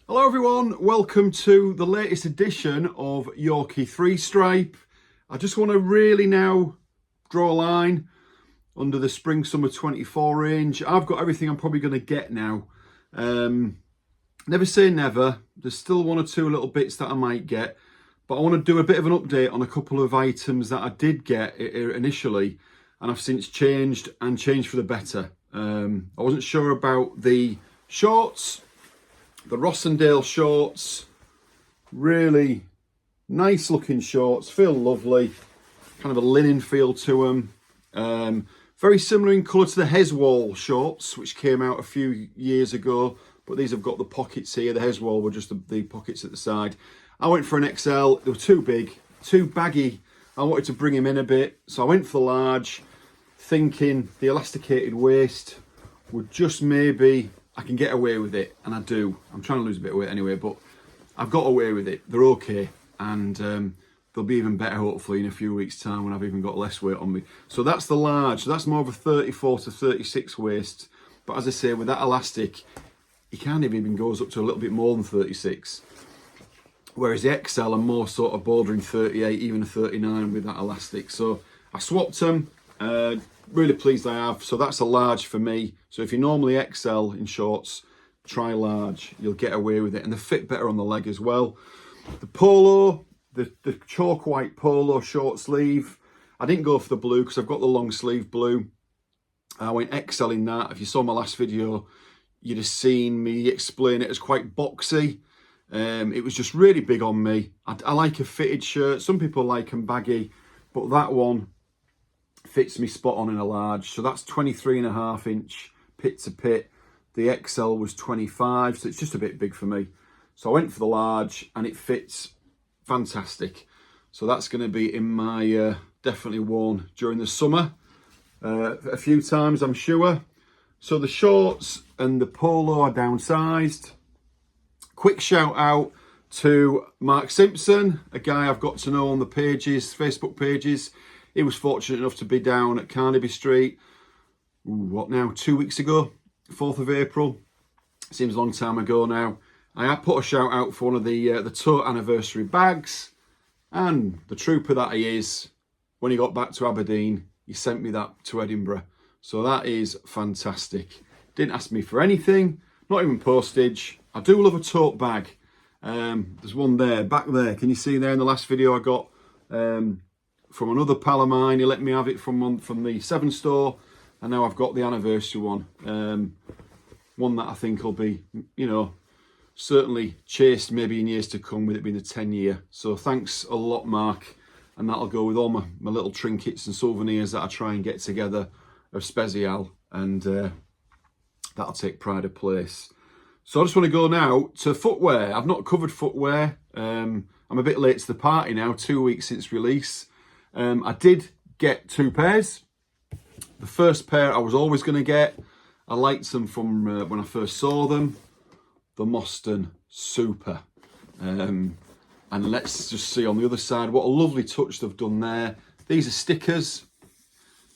Hello everyone, welcome to the latest edition of Yorkie 3-stripe. I just want to really now draw a line under the spring summer 24 range. I've got everything I'm probably going to get now. Never say never, there's still one or two little bits that I might get, but I want to do a bit of an update on a couple of items that I did get initially and I've since changed for the better. I wasn't sure about the shorts. The Rossendale shorts, really nice looking shorts, feel lovely, kind of a linen feel to them. Very similar in colour to the Heswall shorts, which came out a few years ago, but these have got the pockets here. The Heswall were just the pockets at the side. I went for an XL, they were too big, too baggy. I wanted to bring him in a bit, so I went for the large, thinking the elasticated waist would just maybe, I can get away with it, and I do. I'm trying to lose a bit of weight anyway, but I've got away with it. They're okay, and they'll be even better hopefully in a few weeks' time when I've even got less weight on me. So that's the large. So that's more of a 34 to 36 waist. But as I say, with that elastic, it kind of even goes up to a little bit more than 36. Whereas the XL are more sort of bordering 38, even a 39 with that elastic. So I swapped them. Really pleased I have. So that's a large for me. So if you normally XL in shorts, try large. You'll get away with it, and they fit better on the leg as well. The polo, the chalk white polo short sleeve. I didn't go for the blue because I've got the long sleeve blue. I went XL in that. If you saw my last video, you'd have seen me explain it as quite boxy. It was just really big on me. I like a fitted shirt. Some people like them baggy, but that one fits me spot on in a large. So that's 23.5 inch pit to pit. The XL was 25, so it's just a bit big for me. So I went for the large and it fits fantastic. So that's going to be in my definitely worn during the summer a few times, I'm sure. So the shorts and the polo are downsized. Quick shout out to Mark Simpson, a guy I've got to know on the pages, Facebook pages. He was fortunate enough to be down at Carnaby Street, what now, 2 weeks ago, 4th of April. Seems a long time ago now. I have put a shout out for one of the tote anniversary bags, and the trooper that he is, when he got back to Aberdeen, he sent me that to Edinburgh. So that is fantastic. Didn't ask me for anything, not even postage. I do love a tote bag. There's one there, back there. Can you see there in the last video I got from another pal of mine? He let me have it from the Seven store, and now I've got the anniversary one. One that I think will be, you know, certainly chased maybe in years to come, with it being the 10-year. So thanks a lot, Mark, and that'll go with all my little trinkets and souvenirs that I try and get together of Spezial, and that'll take pride of place. So I just want to go now to footwear. I've not covered footwear. I'm a bit late to the party now, 2 weeks since release. I did get 2 pairs. The first pair I was always going to get. I liked them from when I first saw them. The Monon Super. And let's just see on the other side what a lovely touch they've done there. These are stickers.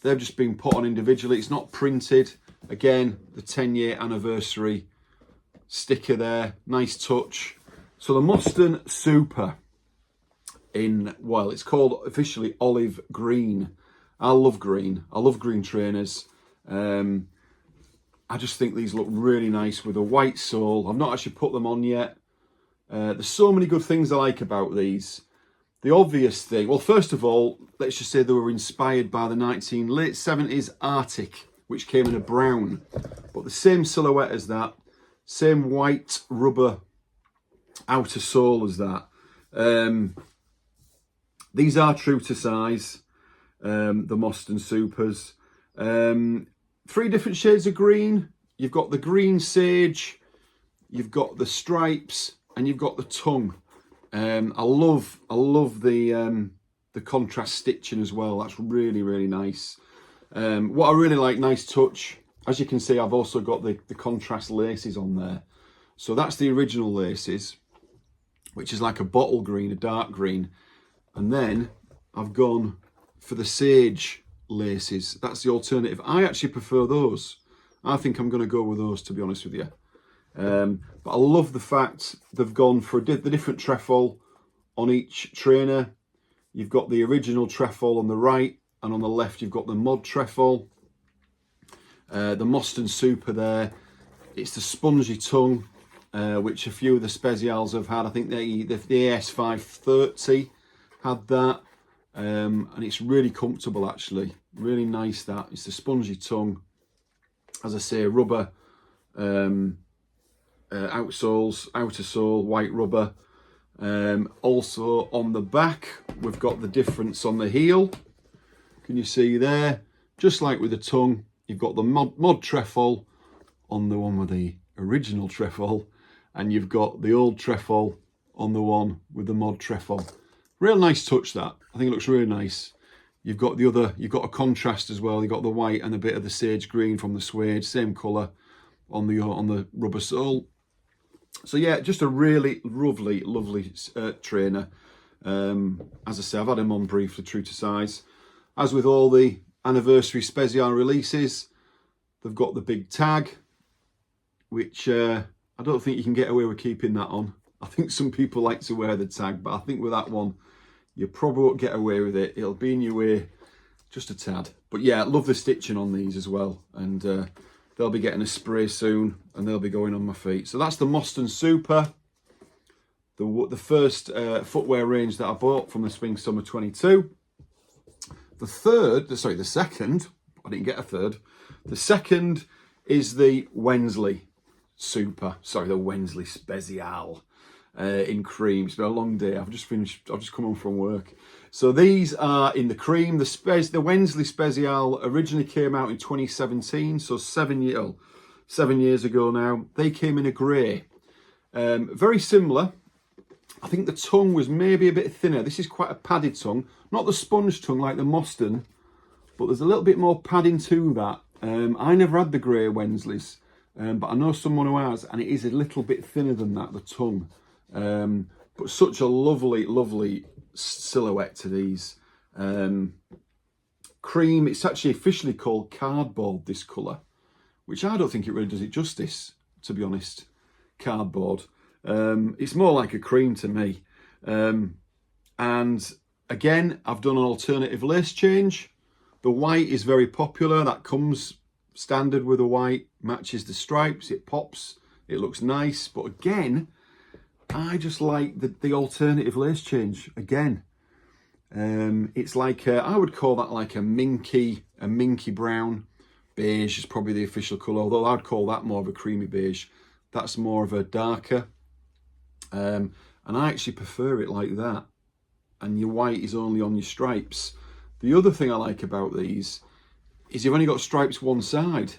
They've just been put on individually. It's not printed. Again, the 10-year anniversary sticker there. Nice touch. So the Monon Super in, well, it's called officially olive green. I love green. I love green trainers. I just think these look really nice with a white sole. I've not actually put them on yet. There's so many good things I like about these. The obvious thing, well, first of all, let's just say they were inspired by the late 70s Arctic, which came in a brown. But the same silhouette as that, same white rubber outer sole as that. These are true to size, the Monon Supers. 3 different shades of green. You've got the green sage, you've got the stripes, and you've got the tongue. I love the contrast stitching as well. That's really, really nice. What I really like, nice touch. As you can see, I've also got the contrast laces on there. So that's the original laces, which is like a bottle green, a dark green. And then I've gone for the sage laces. That's the alternative. I actually prefer those. I think I'm going to go with those, to be honest with you. But I love the fact they've gone for the different trefoil on each trainer. You've got the original trefoil on the right, and on the left you've got the mod trefoil. The Monon Super there, it's the spongy tongue, which a few of the Spezials have had. I think the AS530 had that, and it's really comfortable actually, really nice. That it's the spongy tongue, as I say, rubber outsoles, outer sole, white rubber. Also on the back we've got the difference on the heel. Can you see there? Just like with the tongue, you've got the mod trefoil on the one with the original trefoil, and you've got the old trefoil on the one with the mod trefoil. Real nice touch that. I think it looks really nice. You've got the other, you've got a contrast as well. You've got the white and a bit of the sage green from the suede, same colour on the rubber sole. So yeah, just a really lovely trainer. As I say, I've had him on briefly, true to size. As with all the anniversary Spezial releases, they've got the big tag, which I don't think you can get away with keeping that on. I think some people like to wear the tag, but I think with that one, you probably won't get away with it. It'll be in your way just a tad. But yeah, I love the stitching on these as well. And they'll be getting a spray soon, and they'll be going on my feet. So that's the Monon Super, the first footwear range that I bought from the Spring Summer 22. The second, I didn't get a third. The second is the Wesley Super, the Wesley Spezial in cream. It's been a long day. I've just come home from work. So these are in the cream. The Wesley Spezial originally came out in 2017, so 7 years ago now. They came in a grey. Very similar. I think the tongue was maybe a bit thinner. This is quite a padded tongue. Not the sponge tongue like the Monon, but there's a little bit more padding to that. I never had the grey Wesleys, but I know someone who has, and it is a little bit thinner than that, the tongue. But such a lovely silhouette to these. Cream, it's actually officially called cardboard, this colour, which I don't think it really does it justice, to be honest. Cardboard. It's more like a cream to me. And again, I've done an alternative lace change. The white is very popular. That comes standard with the white, matches the stripes, it pops, it looks nice. But again, I just like the alternative lace change again. It's like I would call that like a minky brown. Beige is probably the official colour, although I'd call that more of a creamy beige. That's more of a darker, and I actually prefer it like that. And your white is only on your stripes. The other thing I like about these is you've only got stripes one side.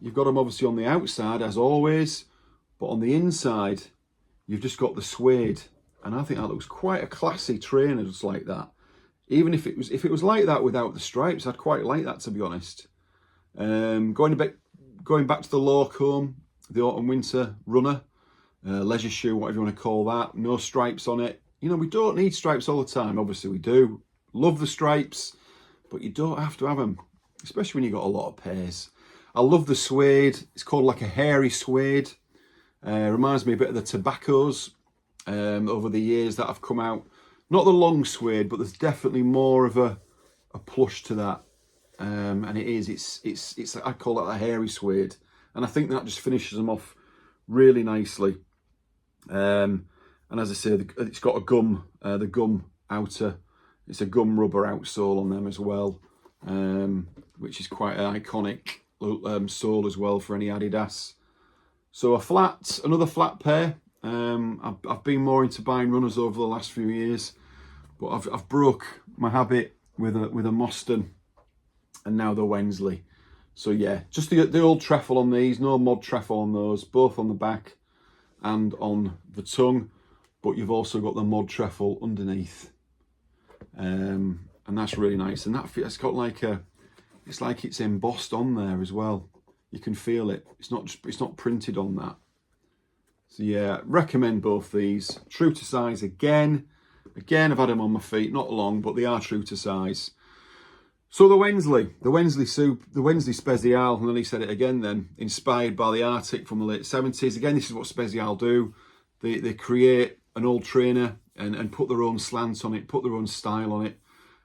You've got them obviously on the outside as always, but on the inside you've just got the suede, and I think that looks quite a classy trainer just like that. Even if it was like that without the stripes, I'd quite like that, to be honest. Going back to the Lorcombe, the autumn winter runner, leisure shoe, whatever you want to call that, no stripes on it. You know, we don't need stripes all the time. Obviously we do love the stripes, but you don't have to have them, especially when you've got a lot of pairs. I love the suede. It's called like a hairy suede. Reminds me a bit of the tobaccos over the years that have come out. Not the long suede, but there's definitely more of a plush to that. And it's I call that a hairy suede, and I think that just finishes them off really nicely. And as I say, it's got a gum, the gum outer. It's a gum rubber outsole on them as well, which is quite an iconic sole as well for any Adidas. So another flat pair. I've been more into buying runners over the last few years, but I've broke my habit with a Monon and now the Wesley. So yeah, just the old trefoil on these, no mod trefoil on those, both on the back and on the tongue, but you've also got the mod trefoil underneath, and that's really nice. And it's got like it's like it's embossed on there as well. You can feel it. It's not printed on that. So yeah, recommend both these. True to size again. I've had them on my feet, not long, but they are true to size. So the Wesley Spezial, and then he said it again then, inspired by the Arctic from the late 70s. Again, this is what Spezial do. They create an old trainer and put their own slant on it, put their own style on it.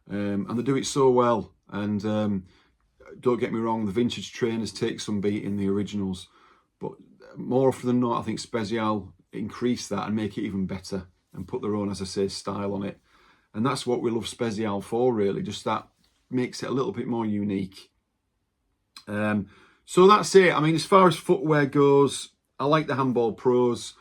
And they do it so well. And don't get me wrong, the vintage trainers take some beat in the originals. But more often than not, I think Spezial increase that and make it even better and put their own, as I say, style on it. And that's what we love Spezial for, really. Just that makes it a little bit more unique. So that's it. I mean, as far as footwear goes, I like the Handball Pros.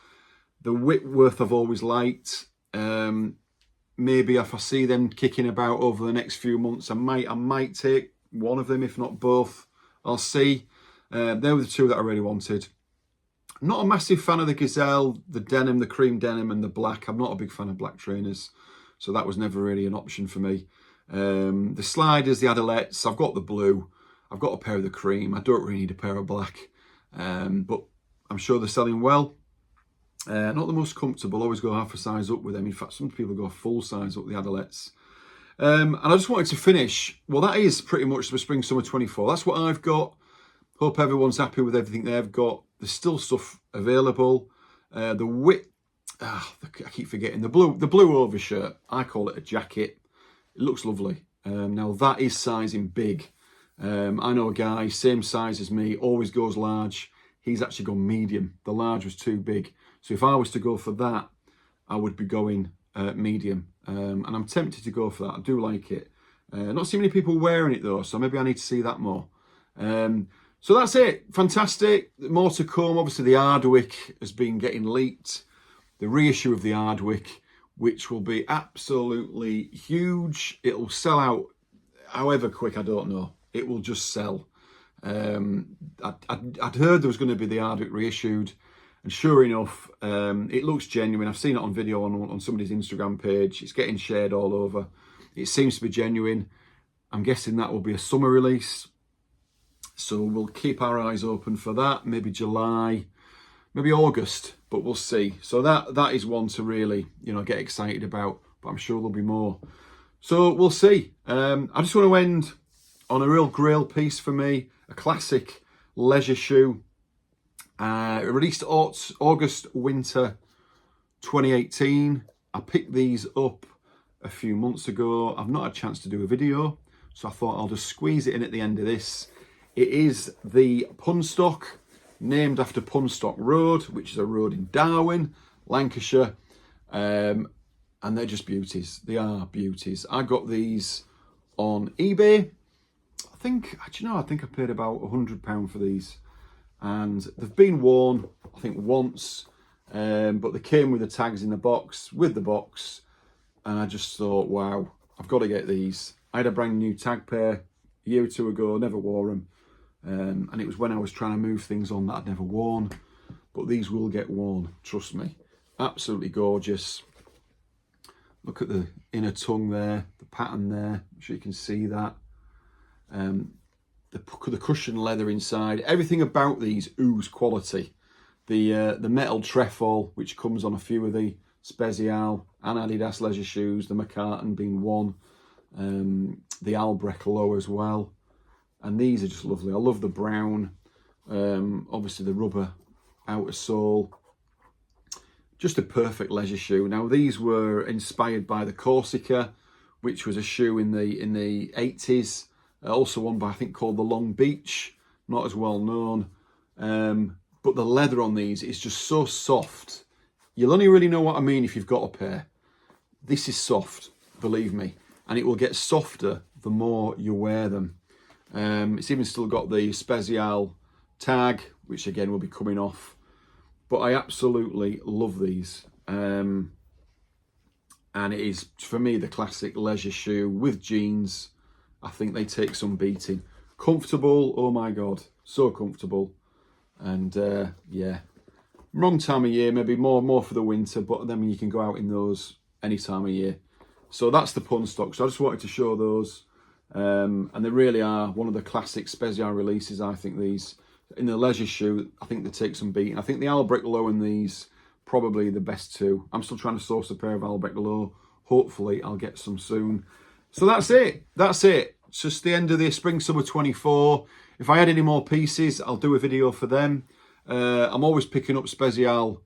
The Whitworth I've always liked. Maybe if I see them kicking about over the next few months, I might take one of them, if not both. I'll see. They were the two that I really wanted. Not a massive fan of the Gazelle, the denim, the cream denim and the black. I'm not a big fan of black trainers, so that was never really an option for me. The sliders, the Adilettes, I've got the blue. I've got a pair of the cream. I don't really need a pair of black, but I'm sure they're selling well. Not the most comfortable, always go half a size up with them. In fact, some people go full size up the Adilettes. And I just wanted to finish, well, that is pretty much the Spring Summer 24. That's what I've got. Hope everyone's happy with everything they've got. There's still stuff available. I keep forgetting, the blue overshirt, I call it a jacket. It looks lovely. Now that is sizing big. I know a guy, same size as me, always goes large. He's actually gone medium. The large was too big. So if I was to go for that, I would be going medium. And I'm tempted to go for that. I do like it. Not see many people wearing it though, so maybe I need to see that more. So that's it. Fantastic. More to come. Obviously, the Hardwick has been getting leaked. The reissue of the Hardwick, which will be absolutely huge. It'll sell out however quick, I don't know. It will just sell. I'd heard there was going to be the Hardwick reissued, and sure enough, it looks genuine. I've seen it on video on somebody's Instagram page. It's getting shared all over. It seems to be genuine. I'm guessing that will be a summer release. So we'll keep our eyes open for that. Maybe July, maybe August, but we'll see. So that is one to really, get excited about, but I'm sure there'll be more. So we'll see. I just want to end on a real grail piece for me, a classic leisure shoe. Released August, winter 2018. I picked these up a few months ago. I've not had a chance to do a video, so I thought I'll just squeeze it in at the end of this. It is the Punstock, named after Punstock Road, which is a road in Darwin, Lancashire. And they're just beauties. They are beauties. I got these on eBay. I think I paid about £100 for these. And they've been worn, I think, once. But they came with the tags in the box, And I just thought, wow, I've got to get these. I had a brand new tag pair a year or two ago, never wore them. And it was when I was trying to move things on that I'd never worn. But these will get worn, trust me. Absolutely gorgeous. Look at the inner tongue there, the pattern there. I'm sure you can see that. The cushion leather inside. Everything about these ooze quality. The metal trefoil, which comes on a few of the Spezial and Adidas leisure shoes. The McCartan being one. The Albrecht low as well. And these are just lovely. I love the brown. Obviously the rubber outer sole. Just a perfect leisure shoe. Now these were inspired by the Corsica, which was a shoe in the 80s. Also one by, I think, called the Long Beach. Not as well known. But the leather on these is just so soft. You'll only really know what I mean if you've got a pair. This is soft, believe me. And it will get softer the more you wear them. It's even still got the Spezial tag, which again will be coming off. But I absolutely love these. And it is, for me, the classic leisure shoe with jeans. I think they take some beating. Comfortable, oh my God, so comfortable. And yeah, wrong time of year, maybe more for the winter, but then you can go out in those any time of year. So that's the Punstock. So I just wanted to show those. And they really are one of the classic Spezial releases, I think, these. In the leisure shoe, I think they take some beating. I think the Albrecht Low and these, probably the best two. I'm still trying to source a pair of Albrecht Low. Hopefully, I'll get some soon. So that's it. it's just the end of the spring summer 24. If I had any more pieces, I'll do a video for them. I'm always picking up Spezial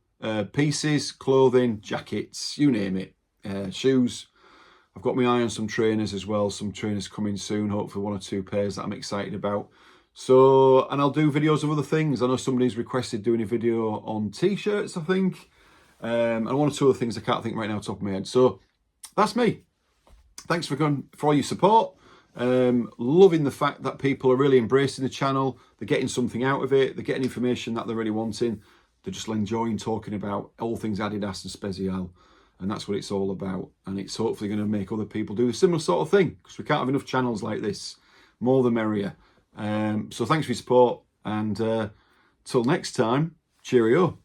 pieces, clothing, jackets, you name it, shoes. I've got my eye on some trainers as well, some trainers coming soon, hopefully 1 or 2 pairs that I'm excited about. So, and I'll do videos of other things. I know somebody's requested doing a video on t-shirts, I think, and 1 or 2 other things I can't think right now top of my head. So that's me. Thanks for all your support. Loving the fact that people are really embracing the channel. They're getting something out of it. They're getting information that they're really wanting. They're just enjoying talking about all things Adidas and Spezial. And that's what it's all about. And it's hopefully going to make other people do a similar sort of thing, because we can't have enough channels like this. More the merrier. So thanks for your support, and till next time, cheerio.